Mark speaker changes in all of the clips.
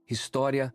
Speaker 1: História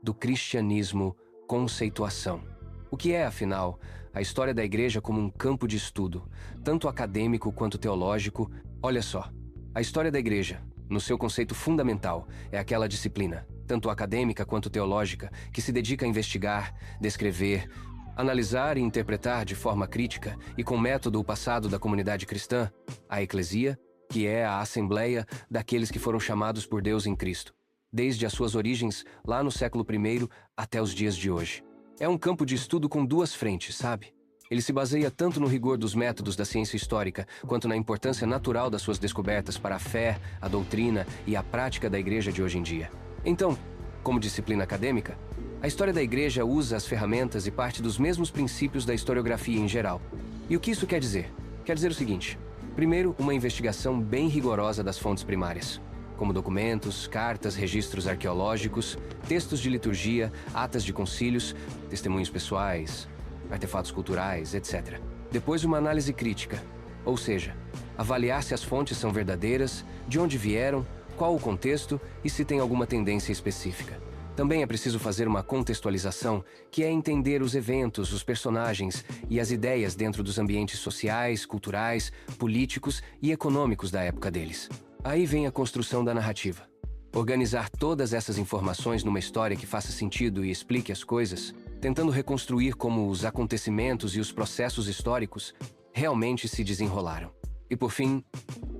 Speaker 1: do cristianismo, conceituação. O que é, afinal, a história da Igreja como um campo de estudo, tanto acadêmico quanto teológico? Olha só, a história da Igreja, no seu conceito fundamental, é aquela disciplina, tanto acadêmica quanto teológica, que se dedica a investigar, descrever, analisar e interpretar de forma crítica e com método o passado da comunidade cristã, a eclesia, que é a assembleia daqueles que foram chamados por Deus em Cristo, desde as suas origens lá no século I até os dias de hoje. É um campo de estudo com duas frentes, sabe? Ele se baseia tanto no rigor dos métodos da ciência histórica, quanto na importância natural das suas descobertas para a fé, a doutrina e a prática da Igreja de hoje em dia. Então, como disciplina acadêmica, a história da Igreja usa as ferramentas e parte dos mesmos princípios da historiografia em geral. E o que isso quer dizer? Quer dizer o seguinte: primeiro, uma investigação bem rigorosa das fontes primárias, como documentos, cartas, registros arqueológicos, textos de liturgia, atas de concílios, testemunhos pessoais, artefatos culturais, etc. Depois, uma análise crítica, ou seja, avaliar se as fontes são verdadeiras, de onde vieram, qual o contexto e se tem alguma tendência específica. Também é preciso fazer uma contextualização, que é entender os eventos, os personagens e as ideias dentro dos ambientes sociais, culturais, políticos e econômicos da época deles. Aí vem a construção da narrativa. Organizar todas essas informações numa história que faça sentido e explique as coisas, tentando reconstruir como os acontecimentos e os processos históricos realmente se desenrolaram. E por fim,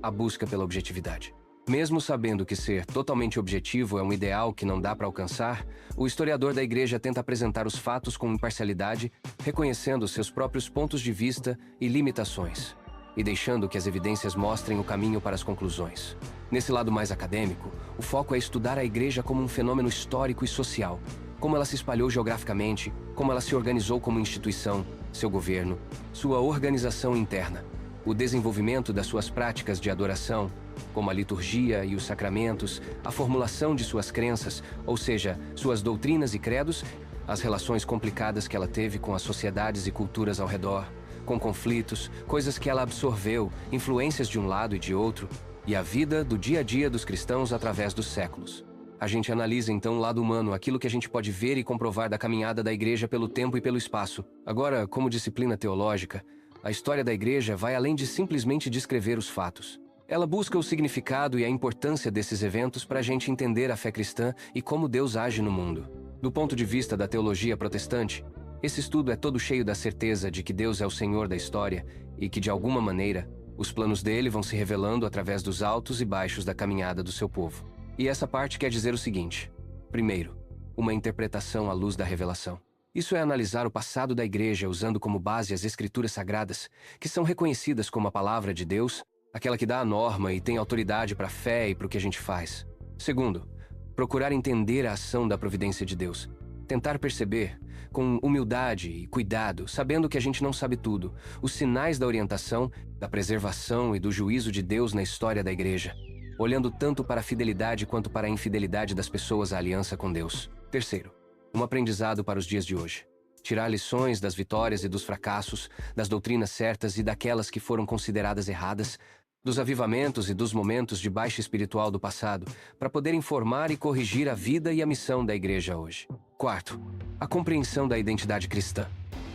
Speaker 1: a busca pela objetividade. Mesmo sabendo que ser totalmente objetivo é um ideal que não dá para alcançar, o historiador da Igreja tenta apresentar os fatos com imparcialidade, reconhecendo seus próprios pontos de vista e limitações, e deixando que as evidências mostrem o caminho para as conclusões. Nesse lado mais acadêmico, o foco é estudar a Igreja como um fenômeno histórico e social, como ela se espalhou geograficamente, como ela se organizou como instituição, seu governo, sua organização interna, o desenvolvimento das suas práticas de adoração, como a liturgia e os sacramentos, a formulação de suas crenças, ou seja, suas doutrinas e credos, as relações complicadas que ela teve com as sociedades e culturas ao redor, com conflitos, coisas que ela absorveu, influências de um lado e de outro, e a vida do dia a dia dos cristãos através dos séculos. A gente analisa então o lado humano, aquilo que a gente pode ver e comprovar da caminhada da Igreja pelo tempo e pelo espaço. Agora, como disciplina teológica, a história da Igreja vai além de simplesmente descrever os fatos. Ela busca o significado e a importância desses eventos para a gente entender a fé cristã e como Deus age no mundo. Do ponto de vista da teologia protestante, esse estudo é todo cheio da certeza de que Deus é o Senhor da história e que, de alguma maneira, os planos dele vão se revelando através dos altos e baixos da caminhada do seu povo. E essa parte quer dizer o seguinte: primeiro, uma interpretação à luz da revelação. Isso é analisar o passado da Igreja usando como base as Escrituras Sagradas, que são reconhecidas como a Palavra de Deus, aquela que dá a norma e tem autoridade para a fé e para o que a gente faz. Segundo, procurar entender a ação da providência de Deus. Tentar perceber, com humildade e cuidado, sabendo que a gente não sabe tudo, os sinais da orientação, da preservação e do juízo de Deus na história da Igreja, olhando tanto para a fidelidade quanto para a infidelidade das pessoas à aliança com Deus. Terceiro, um aprendizado para os dias de hoje. Tirar lições das vitórias e dos fracassos, das doutrinas certas e daquelas que foram consideradas erradas, dos avivamentos e dos momentos de baixa espiritual do passado, para poder informar e corrigir a vida e a missão da Igreja hoje. Quarto, a compreensão da identidade cristã.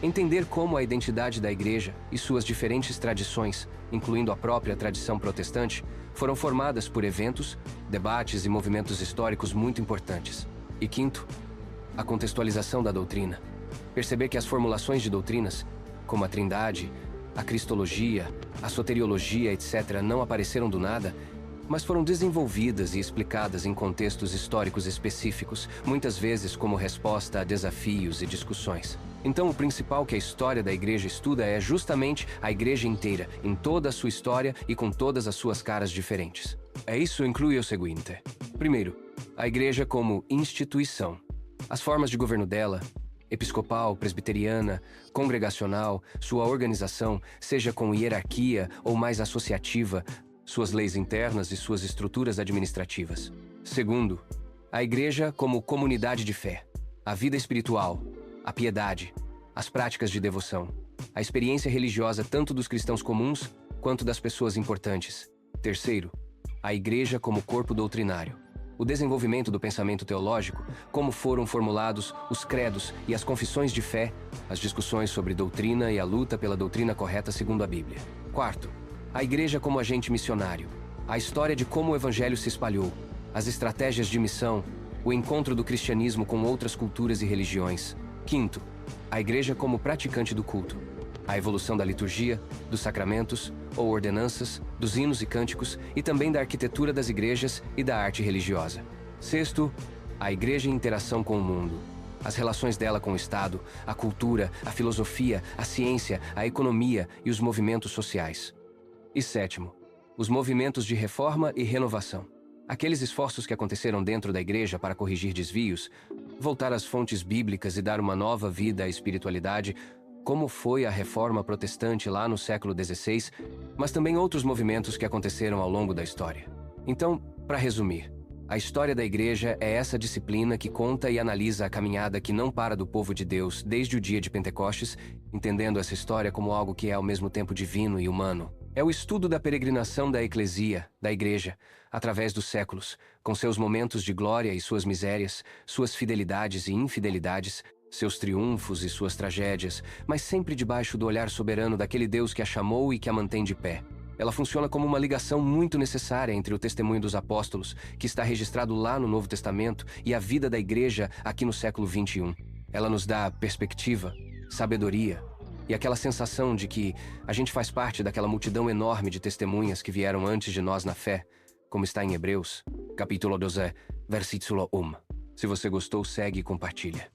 Speaker 1: Entender como a identidade da Igreja e suas diferentes tradições, incluindo a própria tradição protestante, foram formadas por eventos, debates e movimentos históricos muito importantes. E quinto, a contextualização da doutrina. Perceber que as formulações de doutrinas, como a Trindade, a Cristologia, a Soteriologia, etc., não apareceram do nada, mas foram desenvolvidas e explicadas em contextos históricos específicos, muitas vezes como resposta a desafios e discussões. Então, o principal que a história da Igreja estuda é justamente a Igreja inteira, em toda a sua história e com todas as suas caras diferentes. Isso inclui o seguinte: primeiro, a Igreja como instituição. As formas de governo dela, episcopal, presbiteriana, congregacional, sua organização, seja com hierarquia ou mais associativa, suas leis internas e suas estruturas administrativas. Segundo, a Igreja como comunidade de fé, a vida espiritual, a piedade, as práticas de devoção, a experiência religiosa tanto dos cristãos comuns quanto das pessoas importantes. Terceiro, a Igreja como corpo doutrinário, o desenvolvimento do pensamento teológico, como foram formulados os credos e as confissões de fé, as discussões sobre doutrina e a luta pela doutrina correta segundo a Bíblia. Quarto, a igreja como agente missionário, a história de como o evangelho se espalhou, as estratégias de missão, o encontro do cristianismo com outras culturas e religiões. Quinto, a igreja como praticante do culto, a evolução da liturgia, dos sacramentos ou ordenanças, dos hinos e cânticos e também da arquitetura das igrejas e da arte religiosa. Sexto, a igreja em interação com o mundo, as relações dela com o Estado, a cultura, a filosofia, a ciência, a economia e os movimentos sociais. E sétimo, os movimentos de reforma e renovação. Aqueles esforços que aconteceram dentro da igreja para corrigir desvios, voltar às fontes bíblicas e dar uma nova vida à espiritualidade, como foi a reforma protestante lá no século XVI, mas também outros movimentos que aconteceram ao longo da história. Então, para resumir, a história da igreja é essa disciplina que conta e analisa a caminhada que não para do povo de Deus desde o dia de Pentecostes, entendendo essa história como algo que é ao mesmo tempo divino e humano. É o estudo da peregrinação da eclesia, da igreja, através dos séculos, com seus momentos de glória e suas misérias, suas fidelidades e infidelidades, seus triunfos e suas tragédias, mas sempre debaixo do olhar soberano daquele Deus que a chamou e que a mantém de pé. Ela funciona como uma ligação muito necessária entre o testemunho dos apóstolos, que está registrado lá no Novo Testamento, e a vida da igreja aqui no século XXI. Ela nos dá perspectiva, sabedoria e aquela sensação de que a gente faz parte daquela multidão enorme de testemunhas que vieram antes de nós na fé, como está em Hebreus, capítulo 12, versículo 1. Se você gostou, segue e compartilha.